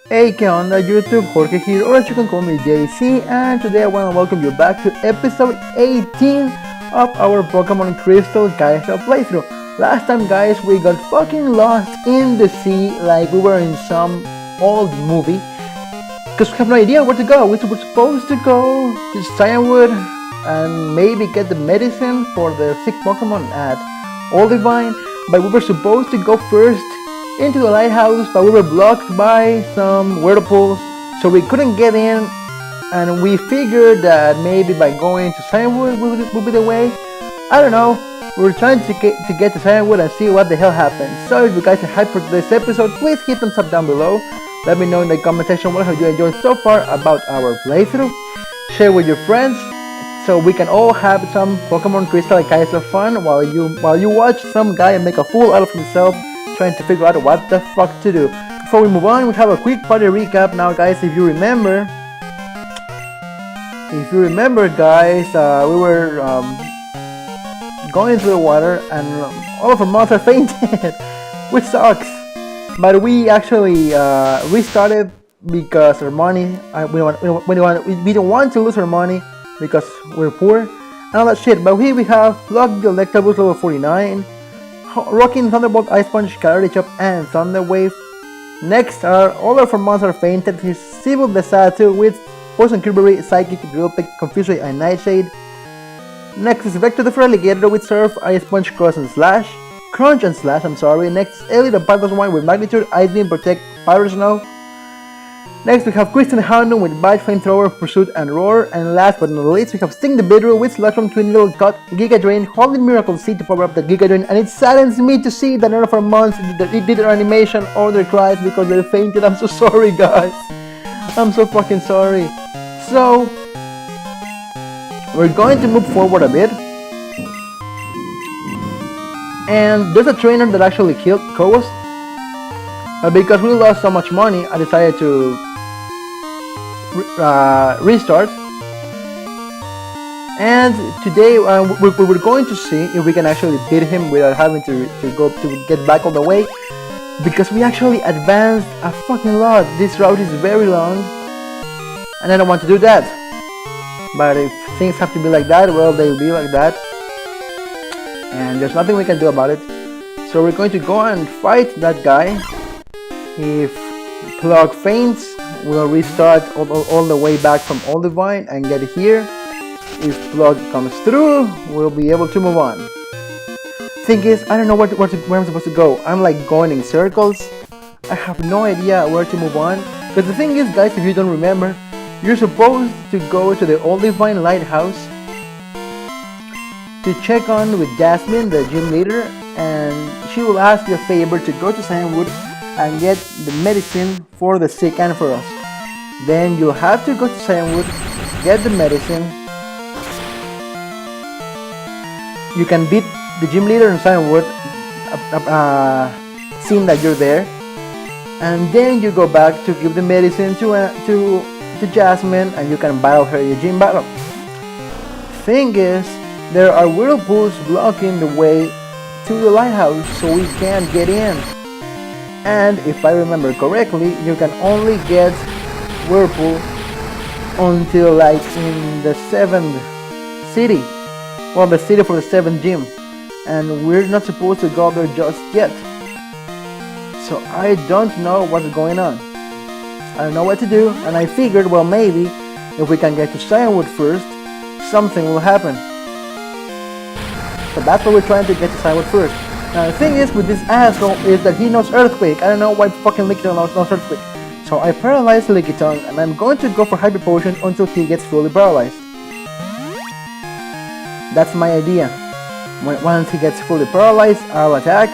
Hey, ¿qué onda YouTube? Jorge here, or as you can call me JC, and today I want to welcome you back to episode 18 of our Pokemon Crystal Kaizo playthrough. Last time, guys, we got fucking lost in the sea like we were in some old movie, because we have no idea where to go. We were supposed to go to Cyanwood and maybe get the medicine for the sick Pokemon at Oldivine, but we were supposed to go first into the lighthouse, but we were blocked by some whirlpools, so we couldn't get in, and we figured that maybe by going to Cyanwood would be the way. I don't know. We were trying to get to Cyanwood and see what the hell happened. So if you guys are hyped for this episode, please hit thumbs up down below. Let me know in the comment section what have you enjoyed so far about our playthrough. Share with your friends so we can all have some Pokemon Crystal Kaizo fun while you watch some guy make a fool out of himself trying to figure out what the fuck to do. Before we move on, we have a quick party recap now, guys. If you remember guys, we were going into the water and all of our monsters fainted, which sucks. But we actually restarted because our money, we don't want to lose our money because we're poor and all that shit. But here we have Plug the Electabuzz level 49, Rocking Thunderbolt, Ice Punch, Calorie Chop, and Thunder Wave. Next are all of our monsters fainted. His Civil Desatu with Poison Kirby, Psychic, Drill Pick, Confuse Ray, and Nightshade. Next is Vector the Feraligatr with Surf, Ice Punch, Cross and Slash. Crunch and Slash, I'm sorry. Next is Ellie the Pythos one with Magnitude, Ice Beam, Protect, Pyro Snow. Next we have Kristen Houndoom with Bite, Flamethrower, Pursuit, and Roar. And last but not least, we have Sting the Beedrill with Sludge Twin Little Cut, Giga Drain, Holy Miracle Seed to power up the Giga Drain. And it saddens me to see that none of our monsters did their animation or their cries because they fainted. I'm so sorry, guys. I'm so fucking sorry. So, we're going to move forward a bit. And there's a trainer that actually killed Koos. But because we lost so much money, I decided to restart. And today we're going to see if we can actually beat him without having to get back all the way, because we actually advanced a fucking lot. This route is very long and I don't want to do that. But if things have to be like that, well, they'll be like that, and there's nothing we can do about it. So we're going to go and fight that guy. If Plug faints, we'll restart all the way back from Oldivine and get here. If Plug comes through, we'll be able to move on. Thing is, I don't know where I'm supposed to go. I'm like going in circles. I have no idea where to move on. Because the thing is, guys, if you don't remember, you're supposed to go to the Oldivine Lighthouse to check on with Jasmine, the gym leader, and she will ask you a favor to go to Cyanwood and get the medicine for the sick and for us. Then you'll have to go to Cyanwood, get the medicine. You can beat the gym leader in Cyanwood, seeing that you're there, and then you go back to give the medicine to Jasmine, and you can battle her in your gym battle. Thing is, there are whirlpools blocking the way to the lighthouse, so we can't get in. And if I remember correctly, you can only get whirlpool until like in the 7th city. Well, the city for the 7th gym. And we're not supposed to go there just yet. So I don't know what's going on. I don't know what to do, and I figured, well, maybe if we can get to Cyanwood first, something will happen. So that's why we're trying to get to Cyanwood first. Now the thing is with this asshole is that he knows Earthquake. I don't know why fucking Lickitung knows Earthquake. So I paralyzed Lickitung, and I'm going to go for Hyper Potion until he gets fully paralyzed. That's my idea. Once he gets fully paralyzed, I'll attack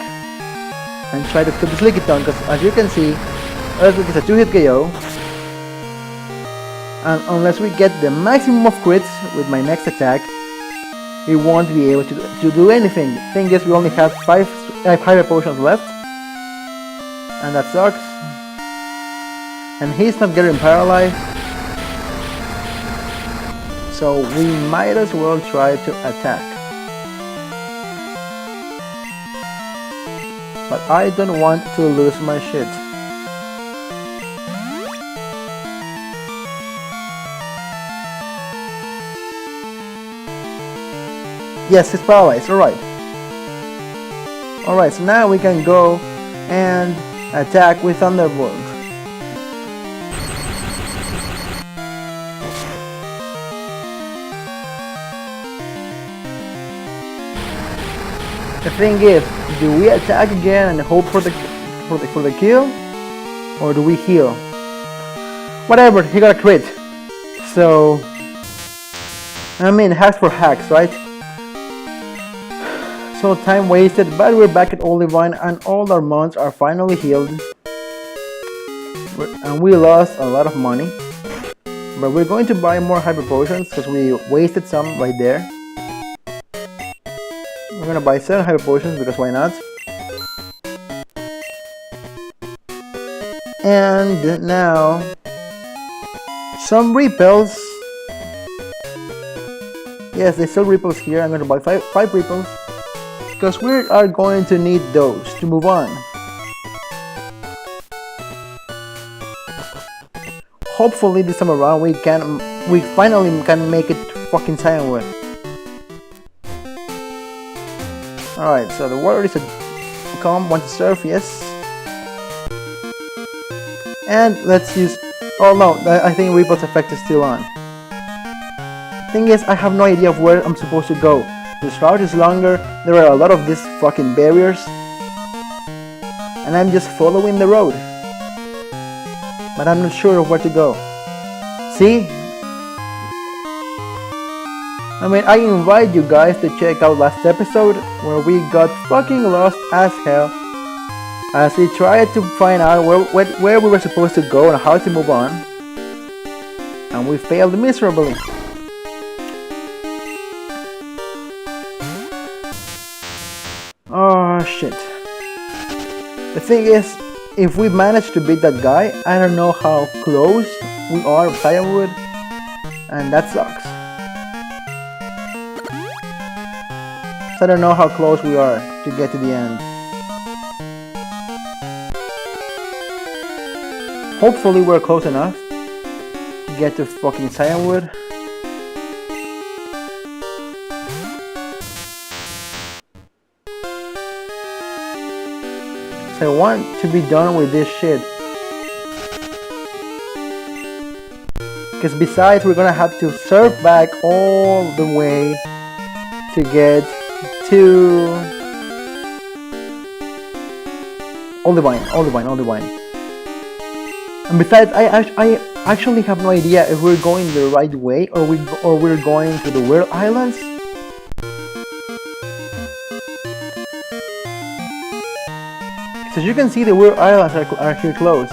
and try to kill this Lickitung, because as you can see, Earthquake is a 2-hit KO. And unless we get the maximum of crits with my next attack, we won't be able to do anything. The thing is, we only have 5 Hyper Potions left, and that sucks. And he's not getting paralyzed, so we might as well try to attack. But I don't want to lose my shit. Yes, he's paralyzed. Alright. Alright, so now we can go and attack with Thunderbolt. The thing is, do we attack again and hope for the kill, or do we heal? Whatever, he got a crit. So, I mean, hacks for hacks, right? So time wasted, but we're back at Olivine and all our mounts are finally healed. And we lost a lot of money. But we're going to buy more hyper potions because we wasted some right there. We're gonna buy 7 hyper potions because why not? And now some repels. Yes, they sell repels here. I'm gonna buy 5 repels because we are going to need those to move on. Hopefully this time around we finally can make it to fucking Cyanwood. Alright, so the water is a calm, want to surf, yes. And let's use, oh no, I think Repel's effect is still on. Thing is, I have no idea of where I'm supposed to go. This route is longer, there are a lot of these fucking barriers. And I'm just following the road. But I'm not sure of where to go. See? I mean, I invite you guys to check out last episode where we got fucking lost as hell as we tried to find out where we were supposed to go and how to move on, and we failed miserably. Oh shit. The thing is, if we manage to beat that guy, I don't know how close we are to Cyanwood, and that sucks. So I don't know how close we are to get to the end. Hopefully we're close enough to get to fucking Cyanwood. So I want to be done with this shit. Because besides, we're gonna have to surf back all the way to get to Olivine. And besides, I actually have no idea if we're going the right way or we're going to the Weird Islands. As you can see, the Weird Islands are here close.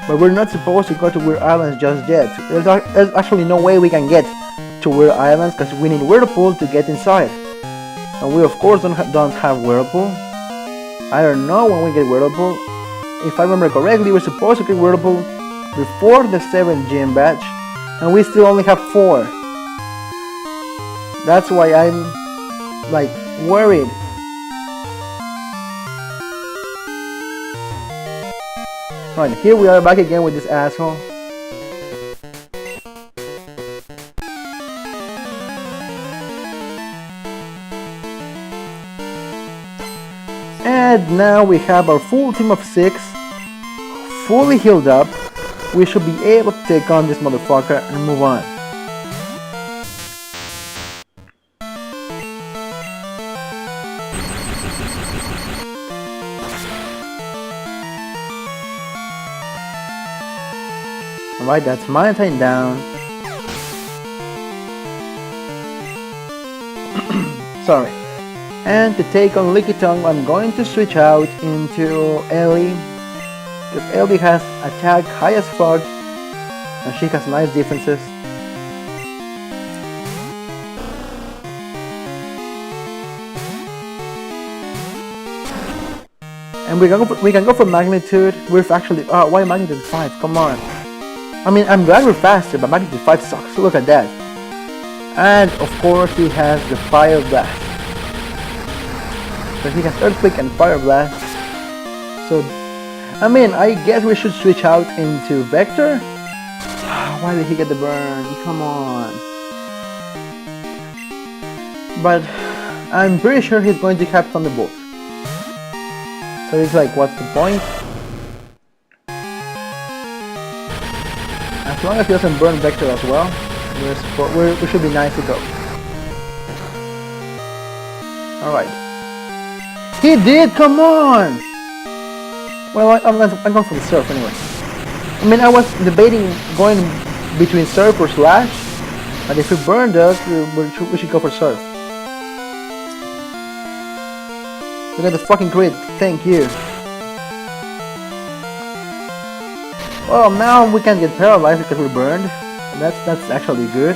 But we're not supposed to go to Weird Islands just yet. There's actually no way we can get to Weird Islands because we need Whirlpool to get inside. And we of course don't have Whirlpool. I don't know when we get Whirlpool. If I remember correctly, we're supposed to get Whirlpool before the 7th gym batch, and we still only have 4. That's why I'm like worried. Right, here we are back again with this asshole. And now we have our full team of 6 fully healed up. We should be able to take on this motherfucker and move on. Alright, that's Mountain down. Sorry. And to take on Licky Tongue, I'm going to switch out into Ellie. Because Ellie has attack high as fuck. And she has nice defenses. And we can go for magnitude. We're actually, why magnitude 5? Come on. I mean, I'm glad we're faster, but magnitude 5 sucks. Look at that. And of course he has the Fire Blast. So he has Earthquake and Fire Blast. So, I mean, I guess we should switch out into Vector. Why did he get the burn? Come on. But I'm pretty sure he's going to have Thunderbolt. So it's like, what's the point? As long as he doesn't burn Vector as well, we should be nice to go. Alright. He did! Come on! Well, I'm going for the Surf anyway. I mean, I was debating going between Surf or Slash, but if he burned us, we should go for Surf. Look at the fucking crit, thank you. Well, now we can't get paralyzed because we're burned. That's actually good.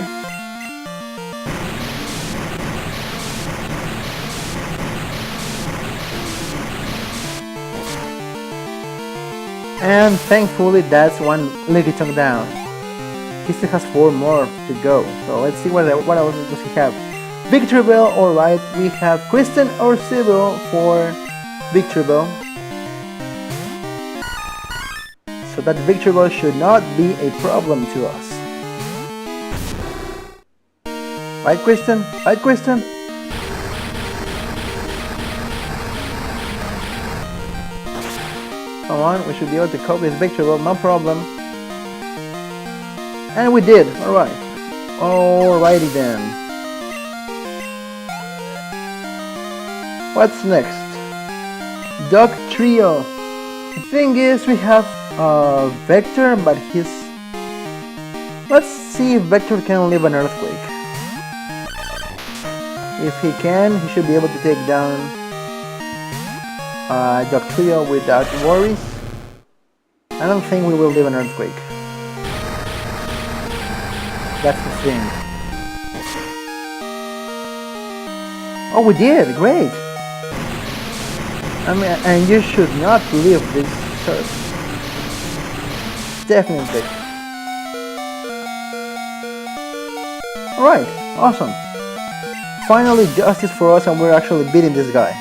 And thankfully that's one Licky Tongue down. He still has 4 more to go. So let's see what else does he have. Victoryville, alright, we have Kristen or Sybil for Victoryville. So that Victoryville should not be a problem to us. Right, Kristen? Right, Kristen? Come on, we should be able to cope with Victoryville, no problem. And we did, alright. Alrighty then. What's next? Duck Trio. The thing is, we have Vector, but he's... Let's see if Vector can live an earthquake. If he can, he should be able to take down Duck Trio without worries. I don't think we will live an earthquake. That's the thing. Oh, we did! Great! I mean, and you should not leave this surf. Definitely. Alright, awesome. Finally justice for us and we're actually beating this guy.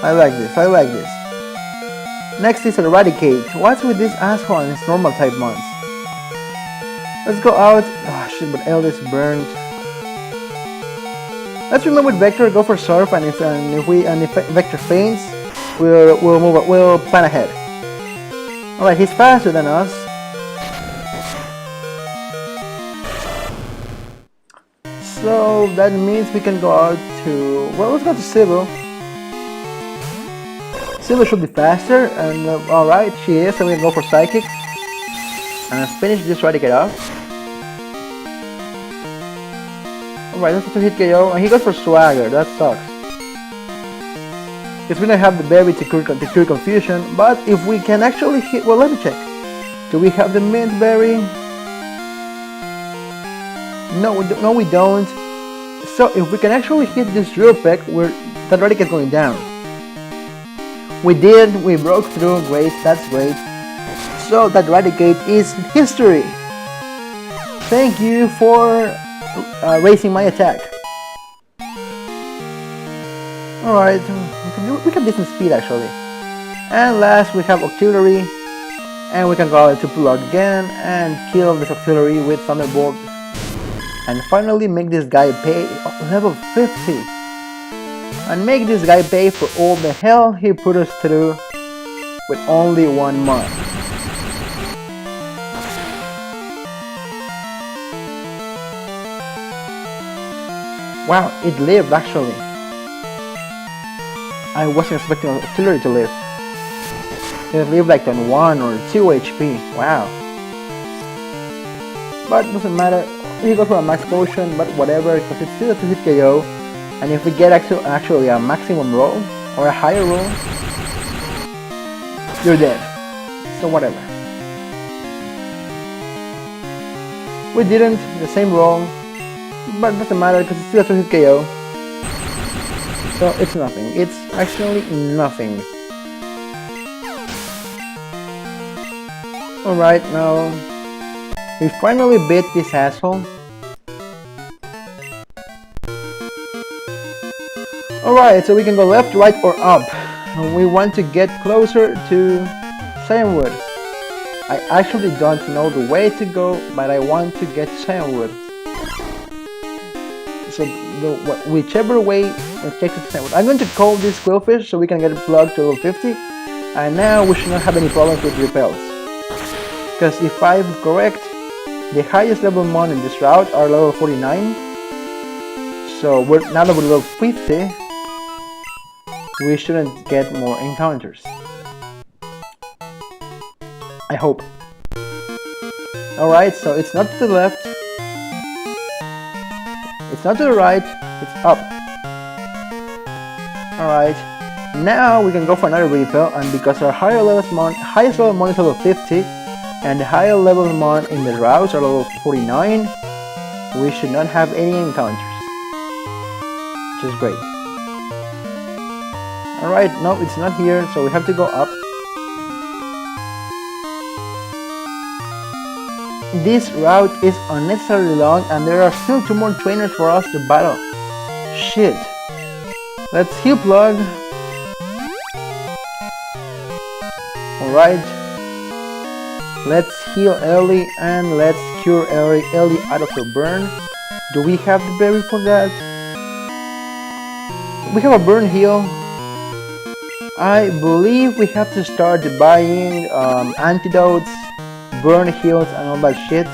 I like this, I like this. Next is Eradicate. What's with this asshole in his normal type months? Let's go out. Oh shit, but Eldest burned. Let's remember with Vector, go for Surf, and if Vector faints, we'll plan ahead. Alright, he's faster than us. So that means we can go out to, well, let's go to Sybil. Sybil should be faster, and alright, she is, so we'll go for Psychic. And finish this Eradicate off. Alright, let's hit KO, and he goes for Swagger, that sucks. Because we don't have the berry to cure confusion, but if we can actually hit, well, let me check. Do we have the mint berry? No, we don't. So if we can actually hit this drill peck, that Eradicate is going down. We did, we broke through, great, that's great. So that Eradicate is history. Thank you for raising my attack. Alright, we have decent speed actually. And last we have Auxiliary, and we can go to pull out again and kill this Auxiliary with Thunderbolt. And finally make this guy pay level 50. And make this guy pay for all the hell he put us through with only 1 month. Wow, it lived actually. I wasn't expecting Auxiliary to live. It lived like on 1 or 2 HP. Wow. But doesn't matter. We go for a max potion, but whatever, because it's still a 2-hit KO. And if we get actually a maximum roll or a higher roll, you're dead. So whatever. We didn't, the same roll, but it doesn't matter because it's still a 2-hit KO. So it's nothing. It's actually nothing. Alright, now we finally beat this asshole. Alright, so we can go left, right, or up. We want to get closer to Cyanwood. I actually don't know the way to go, but I want to get Cyanwood. So whichever way it takes us time. I'm going to call this Quillfish so we can get it plugged to level 50. And now we should not have any problems with repels. Because if I'm correct, the highest level mon in this route are level 49. So now that we're level 50, we shouldn't get more encounters. I hope. Alright, so it's not to the left. It's not to the right. It's up. Alright. Now we can go for another repel, and because our highest level mon is level 50, and the higher level mon in the routes are level 49, we should not have any encounters. Which is great. Alright, no, it's not here, so we have to go up. This route is unnecessarily long, and there are still 2 more trainers for us to battle. Shit. Let's heal plug. Alright. Let's heal early and let's cure Ellie out of her burn. Do we have the berry for that? We have a burn heal. I believe we have to start buying antidotes, burn heals and all that shit,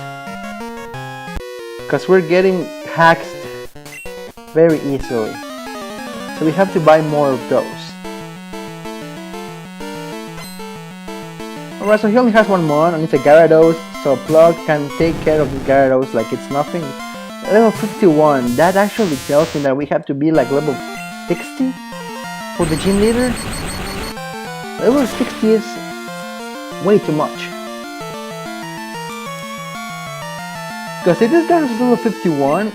because we're getting hacked very easily, so we have to buy more of those. Alright, so he only has 1 mon and it's a Gyarados, so Plug can take care of the Gyarados like it's nothing. Level 51, that actually tells me that we have to be like level 60 for the gym leader. Level 60 is way too much. Because if this guy is level 51,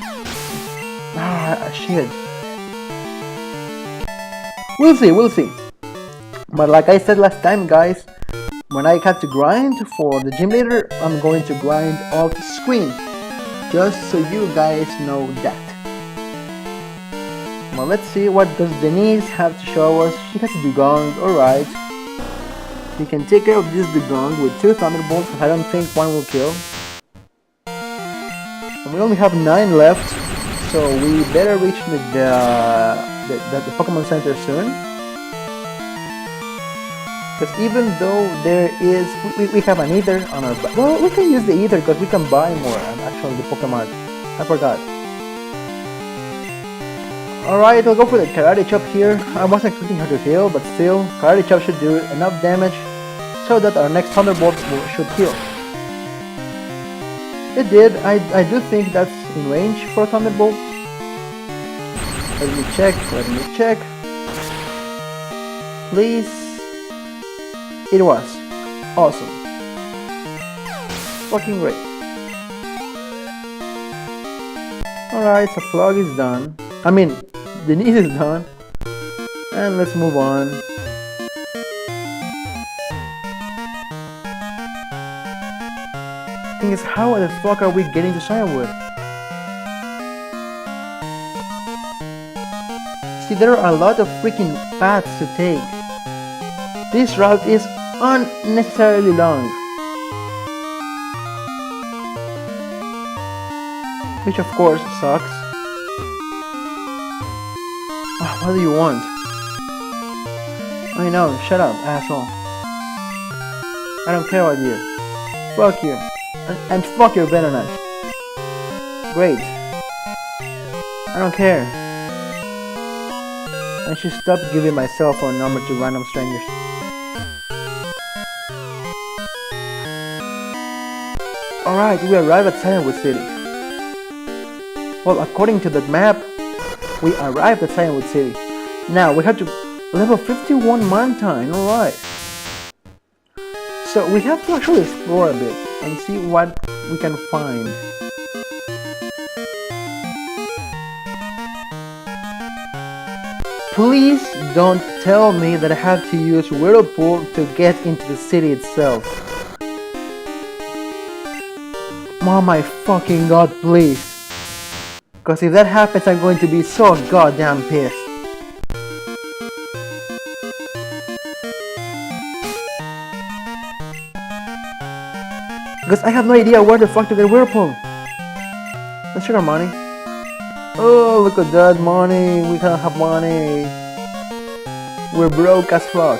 shit. We'll see. But like I said last time, guys, when I have to grind for the gym leader, I'm going to grind off screen. Just so you guys know that. Well, let's see, what does Denise have to show us? She has a Dugong, alright. We can take care of this Dugong with 2 Thunderbolts, I don't think 1 will kill. And we only have 9 left, so we better reach the Pokemon Center soon. Because even though there is, we have an Ether on our back. Well, we can use the Ether because we can buy more, and actually the Pokemon. I forgot. Alright, I'll go for the Karate Chop here. I wasn't expecting her to heal, but still, Karate Chop should do enough damage so that our next Thunderbolt should heal. It did. I do think that's in range for a Thunderbolt. Let me check. Please. It was. Awesome. Fucking great. Alright, so Plug is done. I mean, Denise is done. And let's move on. Thing is, how the fuck are we getting to Shirewood? See, there are a lot of freaking paths to take. This route is unnecessarily long. Which of course sucks. What do you want? I know, shut up, asshole. I don't care about you. Fuck you. And fuck your Venonat. Great. I don't care. I should stop giving my cell phone number to random strangers. Alright, we arrived at Silentwood City. Well, according to that map, we arrived at Silentwood City. Now, we have to level 51 Mantine, alright. So, we have to actually explore a bit and see what we can find. Please don't tell me that I have to use Whirlpool to get into the city itself. Oh my fucking god, please. Because if that happens, I'm going to be so goddamn pissed. Because I have no idea where the fuck to get Whirlpool. Let's check our money. Oh, look at that money. We can't have money. We're broke as fuck.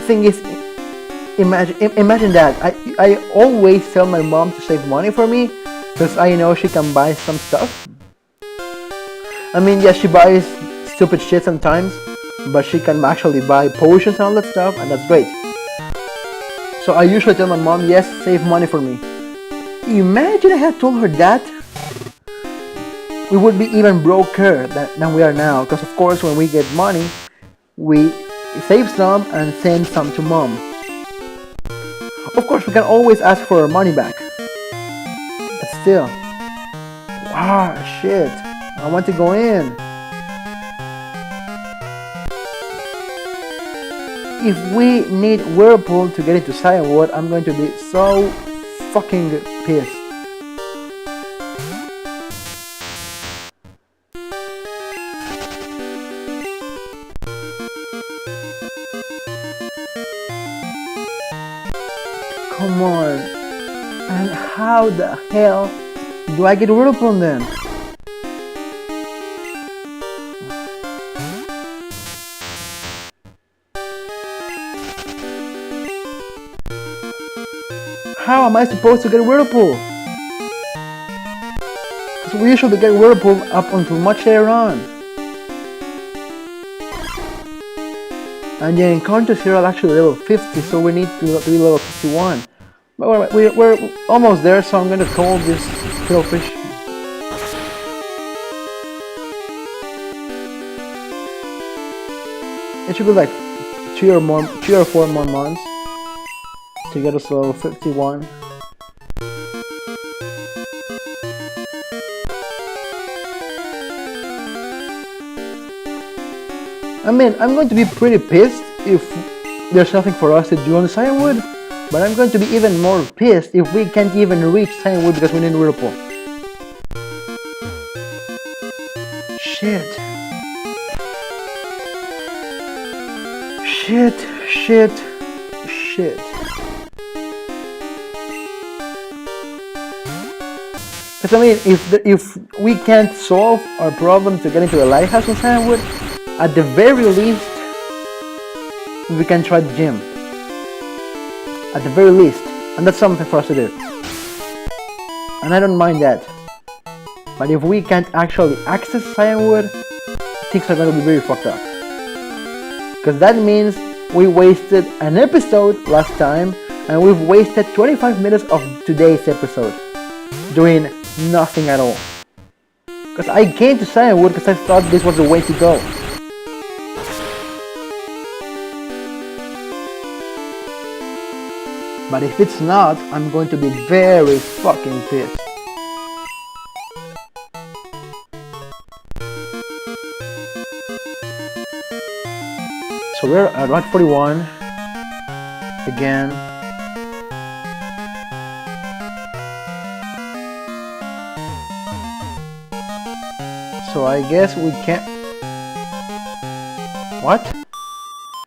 Thing is, imagine that. I always tell my mom to save money for me because I know she can buy some stuff. I mean, yes, she buys stupid shit sometimes, but she can actually buy potions and all that stuff, and that's great. So I usually tell my mom, yes, save money for me. Imagine I had told her that. We would be even broker than we are now, because of course when we get money, we save some and send some to mom. Of course we can always ask for our money back, but still. Wow, shit, I want to go in. If we need Whirlpool to get into Cyanwood, I'm going to be so fucking pissed. Come on. And how the hell do I get Whirlpool then? How am I supposed to get Whirlpool? Because we usually get Whirlpool up until much later on. And the encounters here are actually level 50, so we need to be level 51. But we're almost there, so I'm going to call this killfish. It should be like 3 or 4 more months to get us to level 51. I mean, I'm going to be pretty pissed if there's nothing for us to do on the Cyanwood, but I'm going to be even more pissed if we can't even reach Cyanwood because we need Whirlpool. Shit. Shit, shit, shit. Because I mean, if we can't solve our problem to get into the lighthouse in Cyanwood, at the very least, we can try the gym. At the very least, and that's something for us to do. And I don't mind that. But if we can't actually access Cyanwood, things are going to be very fucked up. Because that means we wasted an episode last time, and we've wasted 25 minutes of today's episode doing nothing at all. Because I came to Cyanwood because I thought this was the way to go. But if it's not, I'm going to be very fucking pissed. So we're at Route 41 again. So I guess we can't. What?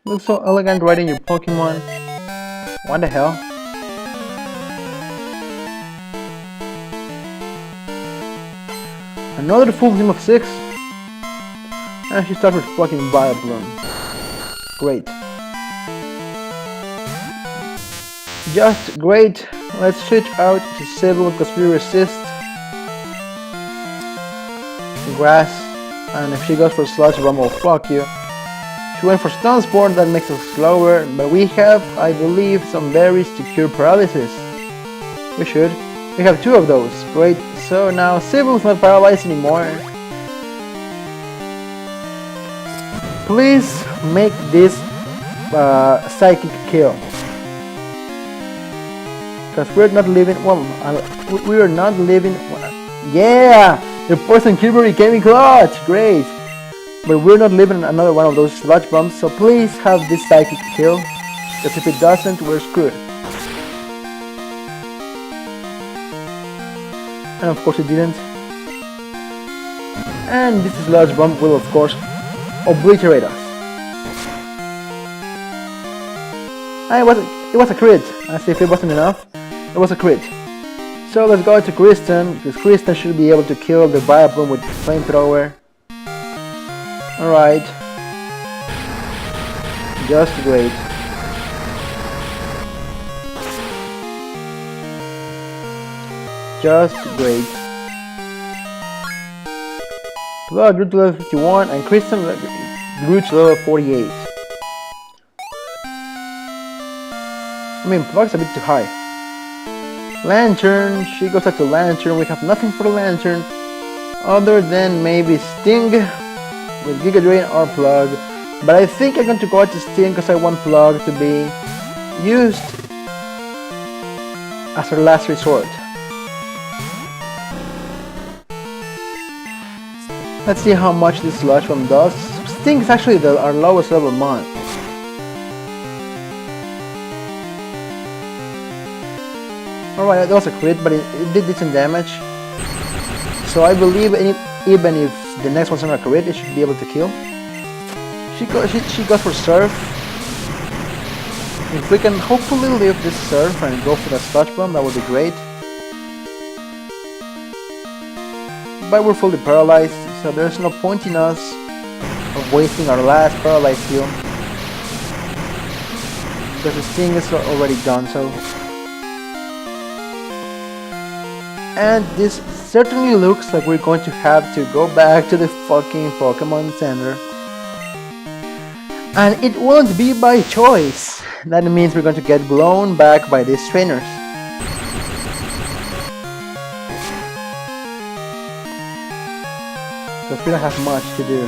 Looks so elegant riding your Pokemon. What the hell? Another full team of 6? And she starts with fucking Vileplume. Great. Just great. Let's switch out to Civil because we resist Grass. And if she goes for Sludge Bomb, well, fuck you. She went for Stun Sport, that makes us slower, but we have, I believe, some berries to cure paralysis. We should. We have 2 of those. Great. So now Civil's not paralyzed anymore. Please make this psychic kill. Because we're not living. Well, we're not living. Yeah! The Poison Keyboard came in clutch! Great! But we're not living another one of those sludge bombs, so please have this psychic kill. Because if it doesn't, we're screwed. And of course it didn't. And this sludge bomb will of course obliterate us. And it was a crit. As if it wasn't enough, it was a crit. So let's go to Kristen, because Kristen should be able to kill the Vileplume with flamethrower. Alright. Just great. Just great. Plug grew to level 51 and Kristen grew to level 48. I mean, Plug's a bit too high. Lantern, she goes out to Lantern. We have nothing for the Lantern other than maybe Sting with Giga Drain or Plug. But I think I'm going to go out to Sting because I want Plug to be used as our last resort. Let's see how much this Sludge Bomb does. Sting is actually our lowest level mon. Alright, that was a crit, but it did decent damage. So I believe even if the next one's not a crit, it should be able to kill. She goes for Surf. If we can hopefully live this Surf and go for the Sludge Bomb, that would be great. But we're fully paralyzed, so there's no point in us of wasting our last paralyzed heal. Because the Sting is already done so. And this certainly looks like we're going to have to go back to the fucking Pokemon Center. And it won't be by choice. That means we're going to get blown back by these trainers. Because we don't have much to do.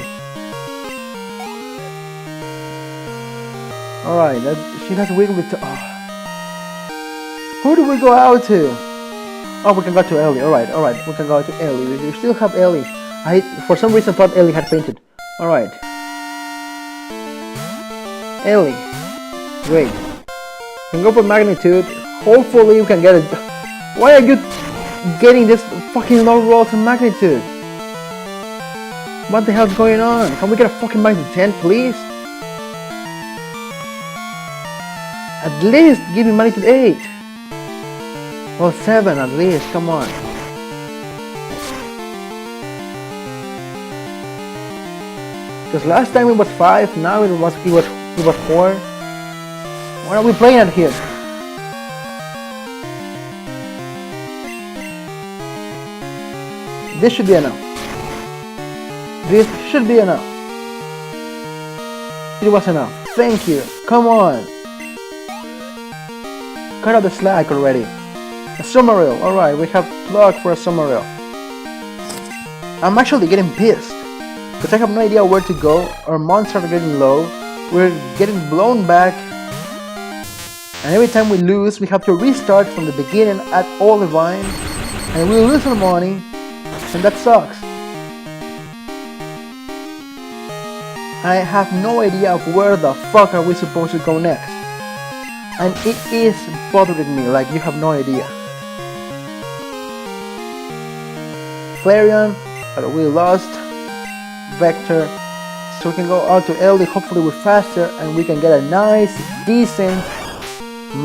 Alright, she has a wiggle with... Who do we go out to? Oh, we can go to Ellie. Alright, we can go to Ellie. We still have Ellie. I, for some reason, thought Ellie had fainted. Alright. Ellie. Great. We can go for Magnitude. Hopefully we can get it. Why are you getting this fucking low roll to Magnitude? What the hell's going on? Can we get a fucking Magnitude 10, please? At least give me Magnitude 8. Well, 7 at least, come on. Because last time it was 5, now it was 4. Why are we playing it here? This should be enough. This should be enough. It was enough. Thank you. Come on. Cut out the slack already. A Summarill. Alright, we have Plug for a Summarill. I'm actually getting pissed. Because I have no idea where to go. Our monsters are getting low. We're getting blown back. And every time we lose, we have to restart from the beginning at Olivine. And we lose our money. And that sucks. I have no idea of where the fuck are we supposed to go next. And it is bothering me like you have no idea. Flareon, but we lost. Vector. So we can go out to Ellie, hopefully we're faster and we can get a nice, decent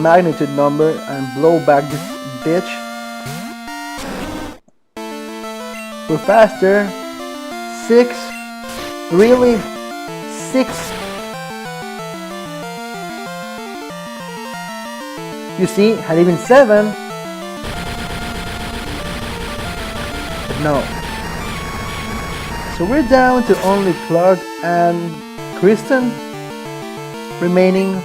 Magnitude number and blow back this bitch. We're faster. 6. Really? 6. You see, had even 7. But no. So we're down to only Plug and Kristen remaining.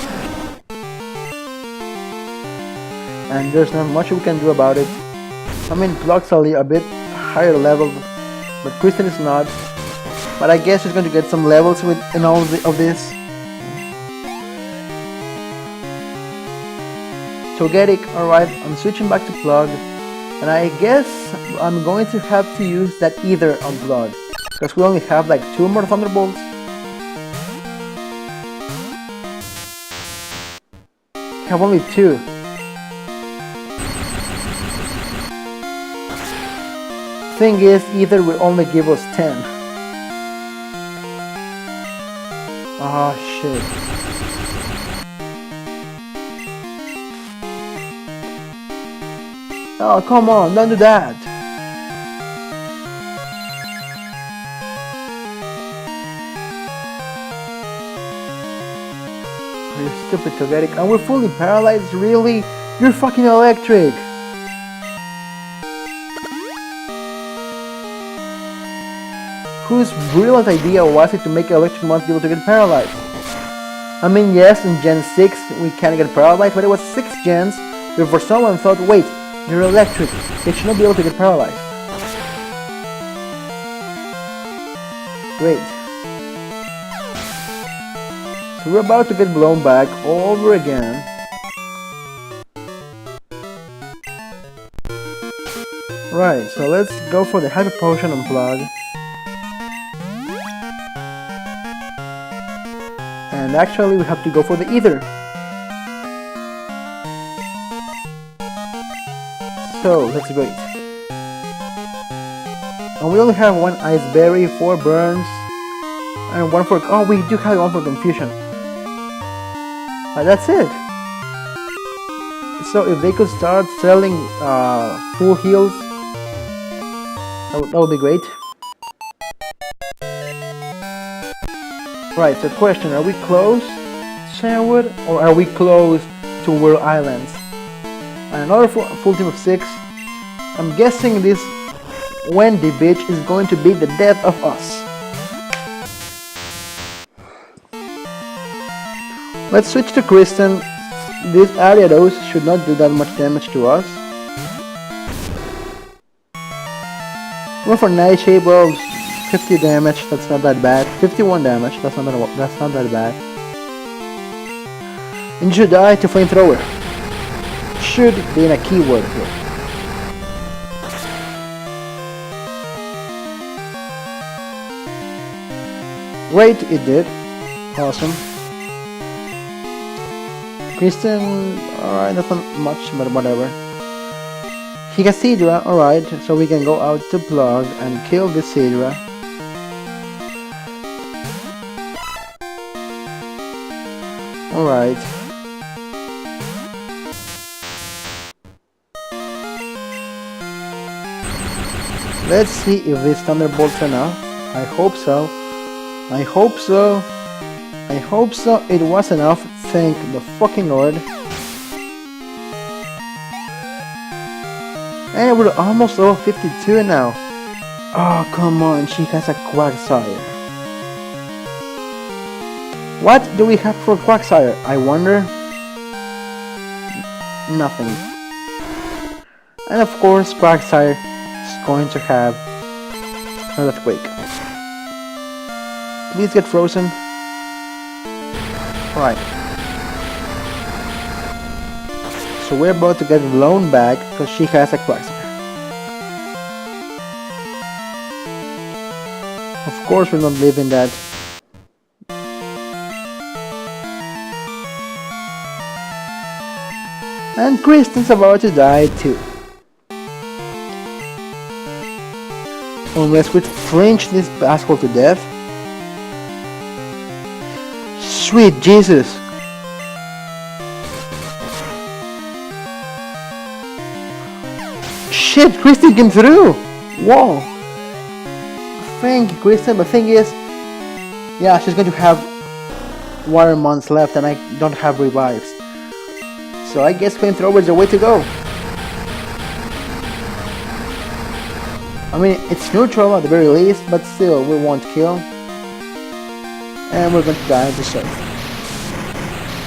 And there's not much we can do about it. I mean, Plug's a bit higher level, but Kristen is not. But I guess she's going to get some levels in all of this. Togetic, alright, I'm switching back to Plug. And I guess I'm going to have to use that Ether on Plug. Because we only have like 2 more Thunderbolts. We have only 2. Thing is, Ether will only give us 10. Oh shit. Oh, come on, don't do that. You're stupid, Togetic. And we're fully paralyzed, really? You're fucking electric. Whose brilliant idea was it to make electric monsters be able to get paralyzed? I mean, yes, in Gen 6 we can get paralyzed, but it was 6 gens before someone thought, wait, you're electric, they should not be able to get paralyzed. Great. So we're about to get blown back all over again. Right, so let's go for the Hyper Potion Unplug. And actually we have to go for the Ether. So that's great. And we only have one Ice Berry, 4 Burns, and 1 for... oh, we do have 1 for Confusion. But that's it. So if they could start selling full heals, that would be great. Right, so question, are we close to Sandwood or are we close to World Islands? And another full team of 6. I'm guessing this Wendy bitch is going to be the death of us. Let's switch to Kristen. This Ariados should not do that much damage to us. Well, for Nightshade, well, 50 damage, that's not that bad. 51 damage, that's not that bad. And you should die to Flamethrower. Should being a keyword here. Great, it did. Awesome. Kristen, alright, that's not much, but whatever. He has Seadra, alright, so we can go out to Plug and kill this Seadra. Alright. Let's see if this Thunderbolt's enough. I hope so. I hope so. I hope so. It was enough. Thank the fucking Lord. And we're almost level 52 now. Oh, come on. She has a Quagsire. What do we have for Quagsire? I wonder. Nothing. And of course, Quagsire is going to have an earthquake. Please get frozen. Alright. So we're about to get blown back because she has a Quagsire. Of course, we're not leaving that. And Kristen's about to die too. Unless we flinch this asshole to death. Sweet Jesus! Shit, Kristen came through! Whoa! Thank you, Kristen, but the thing is, yeah, she's going to have water months left and I don't have revives. So I guess Flamethrower is the way to go. I mean, it's neutral at the very least, but still, we won't kill. And we're going to die to surf.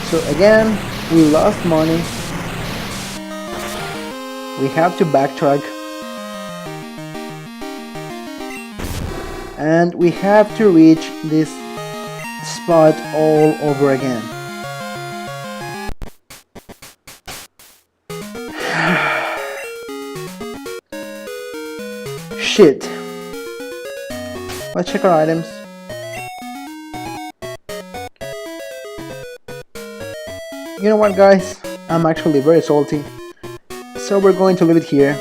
So again, we lost money. We have to backtrack. And we have to reach this spot all over again. Shit. Let's check our items. You know what, guys? I'm actually very salty. So we're going to leave it here.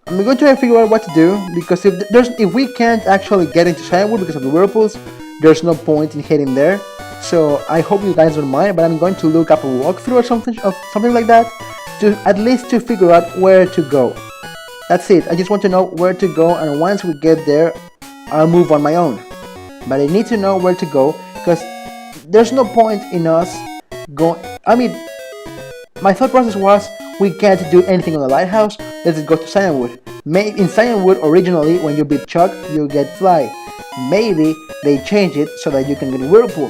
I'm going to try to figure out what to do, because if we can't actually get into Shinewood because of the whirlpools, there's no point in heading there. So I hope you guys don't mind, but I'm going to look up a walkthrough or something like that to at least to figure out where to go. That's it. I just want to know where to go, and once we get there, I'll move on my own. But I need to know where to go, because there's no point in us going. I mean, my thought process was, we can't do anything on the lighthouse, let's go to Cyanwood. In Cyanwood, originally, when you beat Chuck, you get Fly. Maybe they change it so that you can get Whirlpool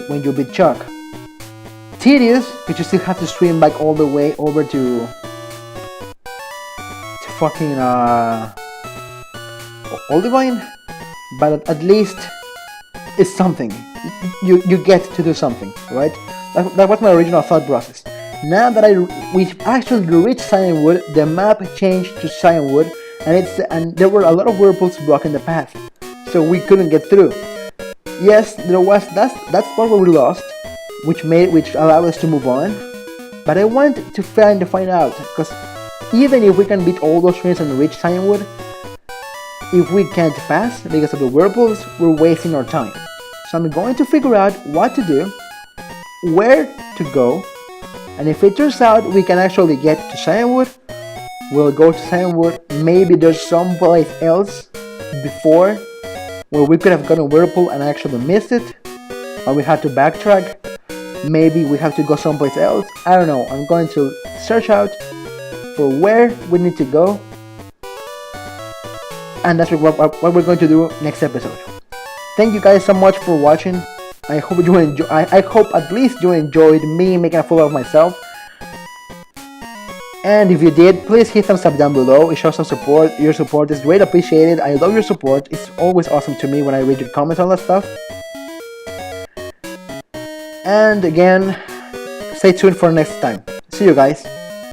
when you beat Chuck. Tedious, because you still have to swim back all the way over to fucking Oldivine, but at least it's something. You get to do something, right? That was my original thought process. Now that we've actually reached Cyanwood, the map changed to Cyanwood, and there were a lot of whirlpools blocking the path, so we couldn't get through. Yes, there was that's part where we lost, which allowed us to move on. But I want to find out, because even if we can beat all those trains and reach Cyanwood, if we can't pass because of the whirlpools, we're wasting our time. So I'm going to figure out what to do, where to go, and if it turns out we can actually get to Cyanwood, we'll go to Cyanwood. Maybe there's someplace else before where we could have gotten a whirlpool and actually missed it, or we had to backtrack. Maybe we have to go someplace else. I don't know. I'm going to search out for where we need to go, and that's what we're going to do next episode. Thank you guys so much for watching. I hope you enjoy. I hope at least you enjoyed me making a fool of myself. And if you did, please hit thumbs up down below. It shows some support. Your support is great appreciated. I love your support. It's always awesome to me when I read your comments on that stuff. And again, stay tuned for next time. See you guys.